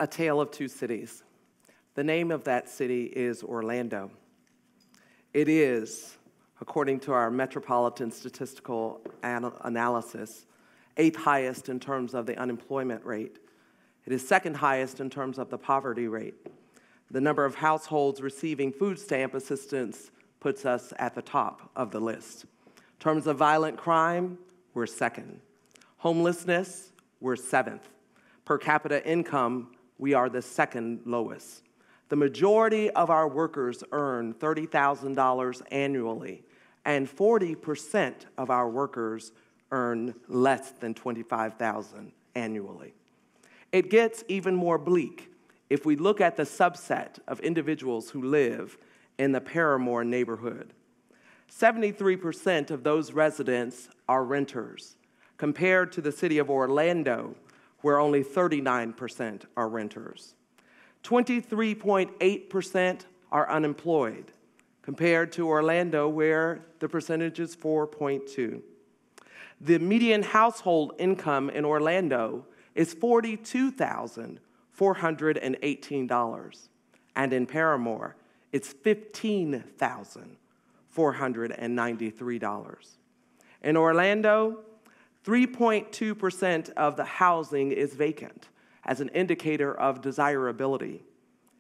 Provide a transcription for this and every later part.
A Tale of Two Cities. The name of that city is Orlando. It is, according to our Metropolitan Statistical Analysis, 8th highest in terms of the unemployment rate. It is 2nd highest in terms of the poverty rate. The number of households receiving food stamp assistance puts us at the top of the list. In terms of violent crime, we're 2nd. Homelessness, we're 7th. Per capita income, we are the 2nd lowest. The majority of our workers earn $30,000 annually, and 40% of our workers earn less than $25,000 annually. It gets even more bleak if we look at the subset of individuals who live in the Parramore neighborhood. 73% of those residents are renters, compared to the city of Orlando, where only 39% are renters. 23.8% are unemployed, compared to Orlando, where the percentage is 4.2. The median household income in Orlando is $42,418, and in Parramore, it's $15,493. In Orlando, 3.2% of the housing is vacant, as an indicator of desirability.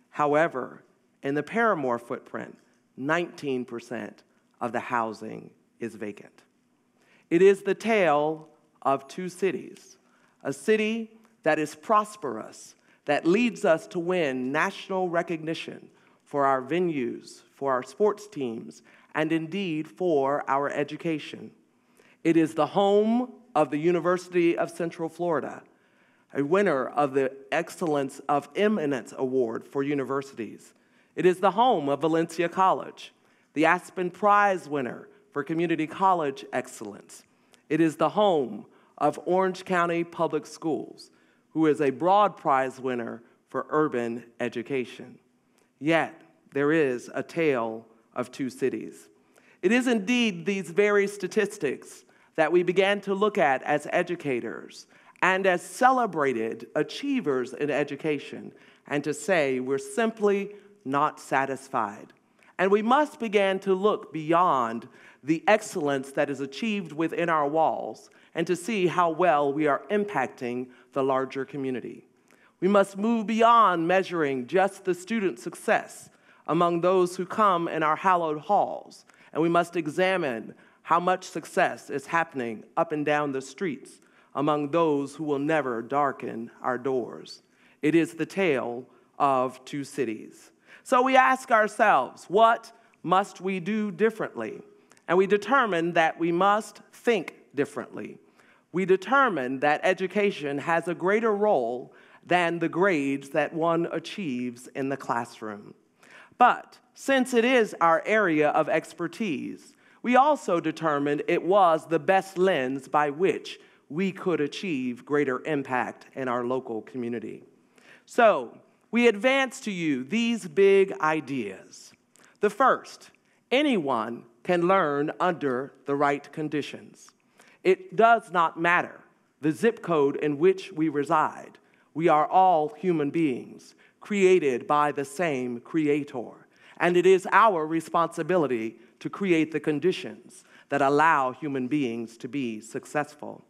However, in the Parramore footprint, 19% of the housing is vacant. It is the tale of two cities, a city that is prosperous, that leads us to win national recognition for our venues, for our sports teams, and indeed for our education. It is the home of the University of Central Florida, a winner of the Excellence of Eminence Award for universities. It is the home of Valencia College, the Aspen Prize winner for community college excellence. It is the home of Orange County Public Schools, who is a broad prize winner for urban education. Yet, there is a tale of two cities. It is indeed these very statistics that we began to look at as educators and as celebrated achievers in education, and to say we're simply not satisfied. And we must begin to look beyond the excellence that is achieved within our walls and to see how well we are impacting the larger community. We must move beyond measuring just the student success among those who come in our hallowed halls, and we must examine how much success is happening up and down the streets among those who will never darken our doors. It is the tale of two cities. So we ask ourselves, what must we do differently? And we determine that we must think differently. We determine that education has a greater role than the grades that one achieves in the classroom. But since it is our area of expertise, we also determined it was the best lens by which we could achieve greater impact in our local community. So, we advance to you these big ideas. The first, anyone can learn under the right conditions. It does not matter the zip code in which we reside. We are all human beings, created by the same Creator. And it is our responsibility to create the conditions that allow human beings to be successful.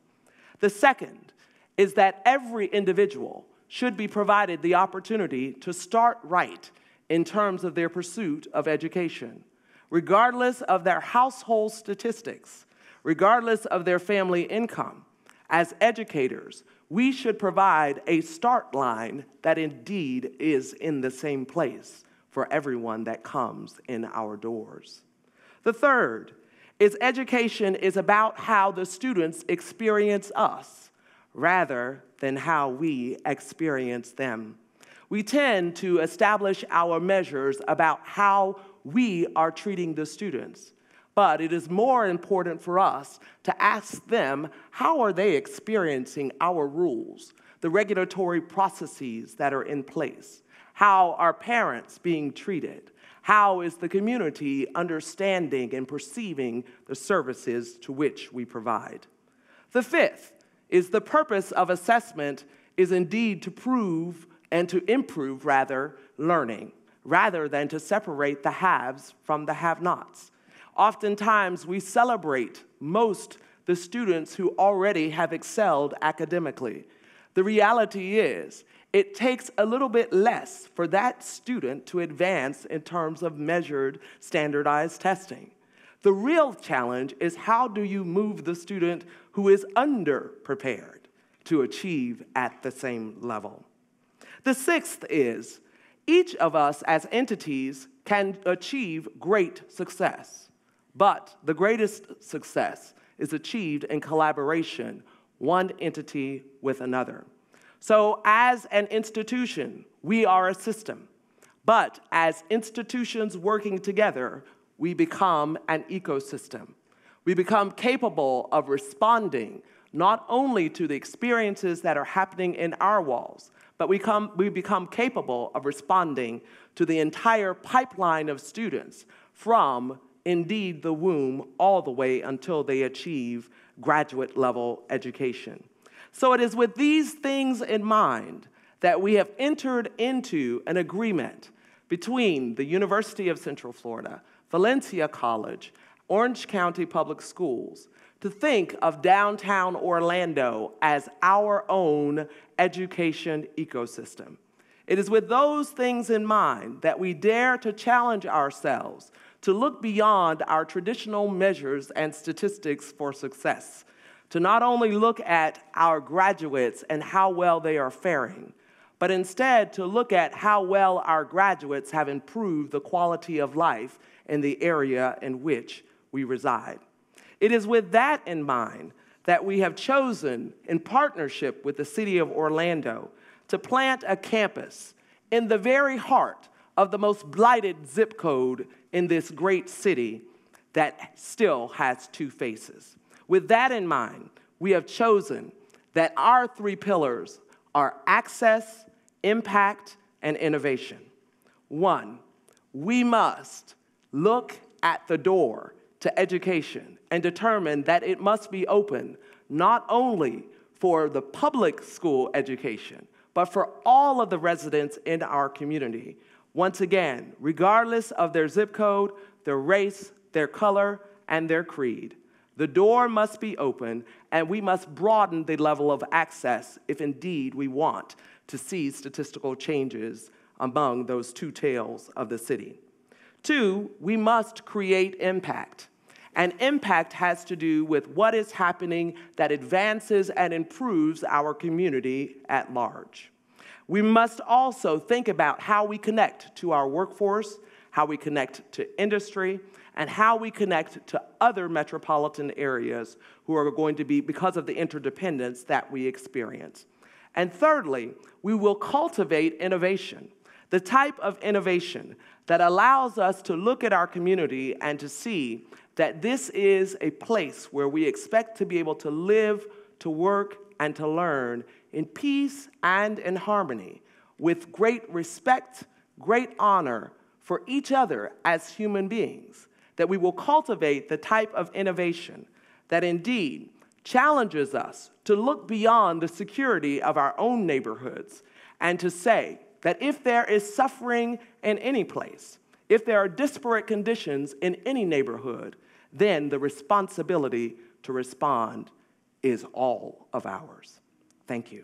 The second is that every individual should be provided the opportunity to start right in terms of their pursuit of education, regardless of their household statistics, regardless of their family income. As educators, we should provide a start line that indeed is in the same place for everyone that comes in our doors. The third is education is about how the students experience us rather than how we experience them. We tend to establish our measures about how we are treating the students, but it is more important for us to ask them, how are they experiencing our rules, the regulatory processes that are in place? How are parents being treated? How is the community understanding and perceiving the services to which we provide? The fifth is the purpose of assessment is indeed to prove and to improve, learning, rather than to separate the haves from the have-nots. Oftentimes, we celebrate the students who already have excelled academically. The reality is, it takes a little bit less for that student to advance in terms of measured, standardized testing. The real challenge is, how do you move the student who is underprepared to achieve at the same level? The sixth is, each of us as entities can achieve great success, but the greatest success is achieved in collaboration, one entity with another. So as an institution, we are a system, but as institutions working together, we become an ecosystem. We become capable of responding not only to the experiences that are happening in our walls, but we become capable of responding to the entire pipeline of students from, indeed, the womb all the way until they achieve graduate-level education. So it is with these things in mind that we have entered into an agreement between the University of Central Florida, Valencia College, Orange County Public Schools, to think of downtown Orlando as our own education ecosystem. It is with those things in mind that we dare to challenge ourselves to look beyond our traditional measures and statistics for success, to not only look at our graduates and how well they are faring, but instead to look at how well our graduates have improved the quality of life in the area in which we reside. It is with that in mind that we have chosen, in partnership with the city of Orlando, to plant a campus in the very heart of the most blighted zip code in this great city that still has two faces. With that in mind, we have chosen that our three pillars are access, impact, and innovation. One, we must look at the door to education and determine that it must be open not only for the public school education, but for all of the residents in our community. Once again, regardless of their zip code, their race, their color, and their creed. The door must be open, and we must broaden the level of access if indeed we want to see statistical changes among those two tails of the city. Two, we must create impact. And impact has to do with what is happening that advances and improves our community at large. We must also think about how we connect to our workforce, how we connect to industry, and how we connect to other metropolitan areas who are going to be, because of the interdependence that we experience. And thirdly, we will cultivate innovation, the type of innovation that allows us to look at our community and to see that this is a place where we expect to be able to live, to work, and to learn in peace and in harmony, with great respect, great honor for each other as human beings, that we will cultivate the type of innovation that indeed challenges us to look beyond the security of our own neighborhoods and to say that if there is suffering in any place, if there are disparate conditions in any neighborhood, then the responsibility to respond is all of ours. Thank you.